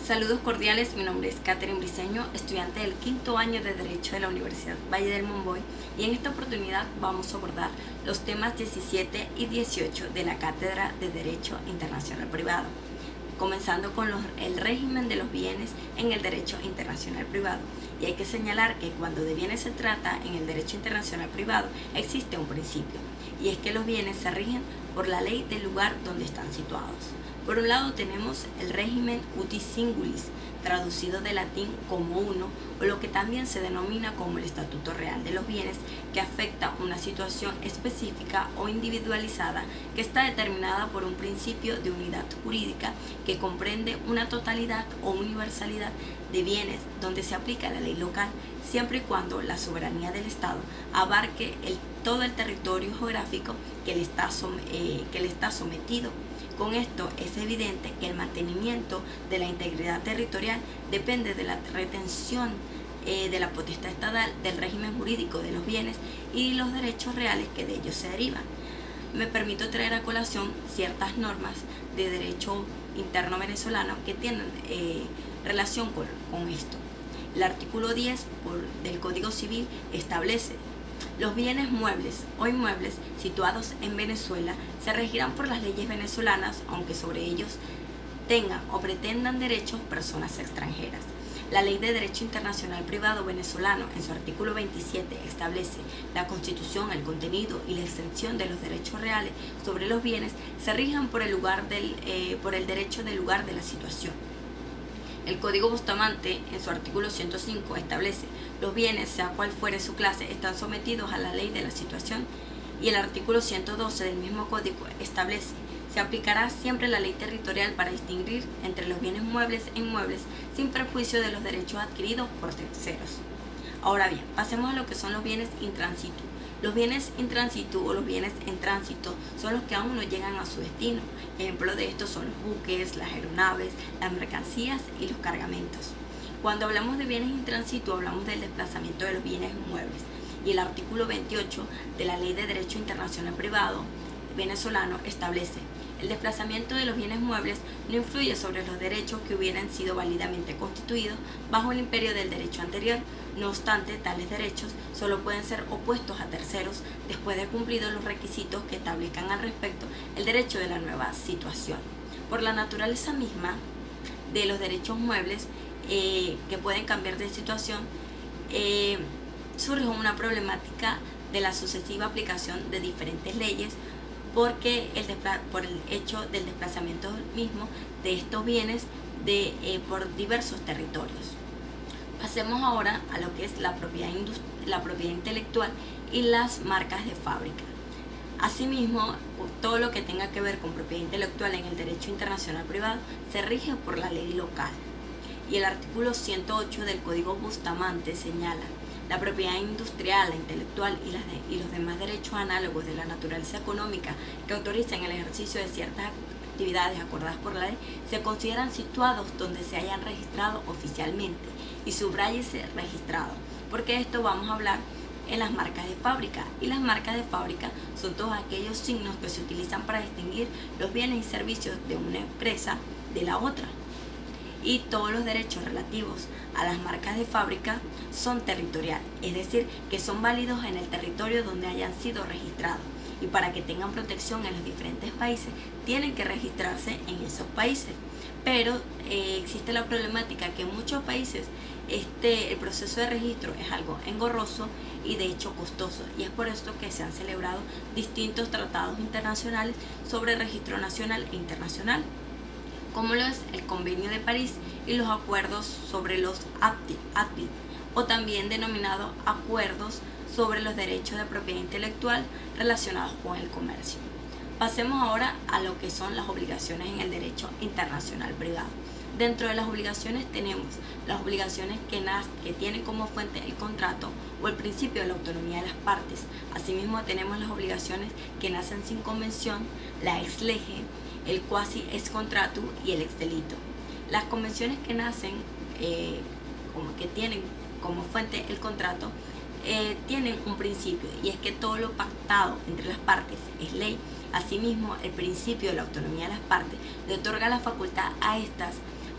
Saludos cordiales, mi nombre es Catherine Briceño, estudiante del quinto año de Derecho de la Universidad Valle del Monboy, y en esta oportunidad vamos a abordar los temas 17 y 18 de la Cátedra de Derecho Internacional Privado, comenzando con el régimen de los bienes en el Derecho Internacional Privado. Y hay que señalar que cuando de bienes se trata en el Derecho Internacional Privado existe un principio, y es que los bienes se rigen por la ley del lugar donde están situados. Por un lado tenemos el régimen uti singulis, traducido de latín como uno, o lo que también se denomina como el Estatuto Real de los Bienes, que afecta una situación específica o individualizada que está determinada por un principio de unidad jurídica que comprende una totalidad o universalidad de bienes donde se aplica la ley local, siempre y cuando la soberanía del Estado abarque todo el territorio geográfico que le está sometido. Con esto es evidente que el mantenimiento de la integridad territorial depende de la retención de la potestad estatal del régimen jurídico de los bienes y los derechos reales que de ellos se derivan. Me permito traer a colación ciertas normas de derecho interno venezolano que tienen relación con esto. El artículo 10 del Código Civil establece: los bienes muebles o inmuebles situados en Venezuela se regirán por las leyes venezolanas, aunque sobre ellos tengan o pretendan derechos personas extranjeras. La Ley de Derecho Internacional Privado venezolano, en su artículo 27, establece la Constitución, el contenido y la extensión de los derechos reales sobre los bienes se rijan por el derecho del lugar de la situación. El Código Bustamante, en su artículo 105, establece: los bienes, sea cual fuere su clase, están sometidos a la ley de la situación. Y el artículo 112 del mismo código establece: se aplicará siempre la ley territorial para distinguir entre los bienes muebles e inmuebles sin perjuicio de los derechos adquiridos por terceros. Ahora bien, pasemos a lo que son los bienes in transitu. Los bienes in transitu o los bienes en tránsito son los que aún no llegan a su destino. Ejemplo de esto son los buques, las aeronaves, las mercancías y los cargamentos. Cuando hablamos de bienes in transitu hablamos del desplazamiento de los bienes muebles, y el artículo 28 de la Ley de Derecho Internacional Privado venezolano establece: el desplazamiento de los bienes muebles no influye sobre los derechos que hubieran sido válidamente constituidos bajo el imperio del derecho anterior. No obstante, tales derechos solo pueden ser opuestos a terceros después de cumplidos los requisitos que establezcan al respecto el derecho de la nueva situación. Por la naturaleza misma de los derechos muebles que pueden cambiar de situación, surge una problemática de la sucesiva aplicación de diferentes leyes, porque por el hecho del desplazamiento mismo de estos bienes por diversos territorios. Pasemos ahora a lo que es la propiedad intelectual y las marcas de fábrica. Asimismo, todo lo que tenga que ver con propiedad intelectual en el derecho internacional privado se rige por la ley local. Y el artículo 108 del Código Bustamante señala: la propiedad industrial, la intelectual y los demás derechos análogos de la naturaleza económica que autorizan el ejercicio de ciertas actividades acordadas por la ley se consideran situados donde se hayan registrado oficialmente, y subráyese registrado, porque esto vamos a hablar en las marcas de fábrica. Y las marcas de fábrica son todos aquellos signos que se utilizan para distinguir los bienes y servicios de una empresa de la otra. Y todos los derechos relativos a las marcas de fábrica son territoriales, es decir, que son válidos en el territorio donde hayan sido registrados, y para que tengan protección en los diferentes países tienen que registrarse en esos países. Pero existe la problemática que en muchos países el proceso de registro es algo engorroso y de hecho costoso, y es por esto que se han celebrado distintos tratados internacionales sobre registro nacional e internacional, como lo es el Convenio de París y los acuerdos sobre los ATPI, o también denominados acuerdos sobre los derechos de propiedad intelectual relacionados con el comercio. Pasemos ahora a lo que son las obligaciones en el derecho internacional privado. Dentro de las obligaciones tenemos las obligaciones que tienen como fuente el contrato o el principio de la autonomía de las partes. Asimismo tenemos las obligaciones que nacen sin convención, la ex lege, el quasi ex contratu y el ex delito. Las convenciones que nacen, que tienen como fuente el contrato, tienen un principio, y es que todo lo pactado entre las partes es ley. Asimismo, el principio de la autonomía de las partes le otorga la facultad a estas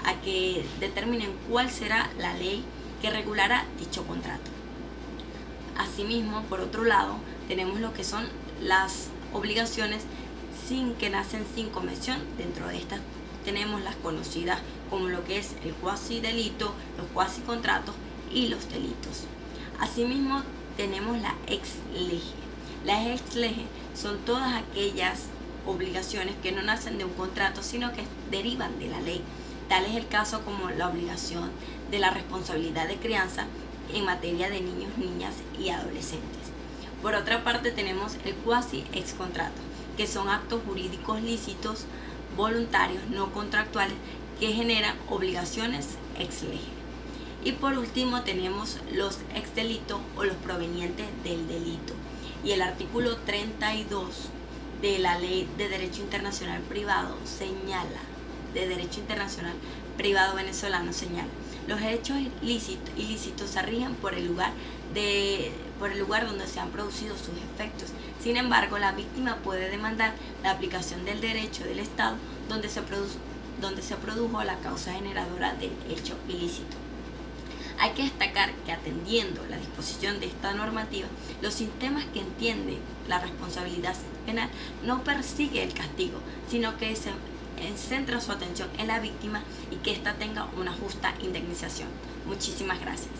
a que determinen cuál será la ley que regulará dicho contrato. Asimismo, por otro lado, tenemos lo que son las obligaciones que nacen sin convención. Dentro de estas tenemos las conocidas como lo que es el cuasi delito, los cuasi contratos y los delitos. Asimismo, tenemos la ex lege. Las ex lege son todas aquellas obligaciones que no nacen de un contrato, sino que derivan de la ley. Tal es el caso como la obligación de la responsabilidad de crianza en materia de niños, niñas y adolescentes. Por otra parte, tenemos el cuasi ex contrato, que son actos jurídicos lícitos, voluntarios, no contractuales, que generan obligaciones ex lege. Y por último tenemos los ex delitos o los provenientes del delito. Y el artículo 32 de la Ley de Derecho Internacional Privado señala, de Derecho Internacional Privado Venezolano señala, los hechos ilícitos se rigen por el lugar donde se han producido sus efectos. Sin embargo, la víctima puede demandar la aplicación del derecho del Estado donde se produjo la causa generadora del hecho ilícito. Hay que destacar que, atendiendo la disposición de esta normativa, los sistemas que entienden la responsabilidad penal no persigue el castigo, sino que se centra su atención en la víctima y que ésta tenga una justa indemnización. Muchísimas gracias.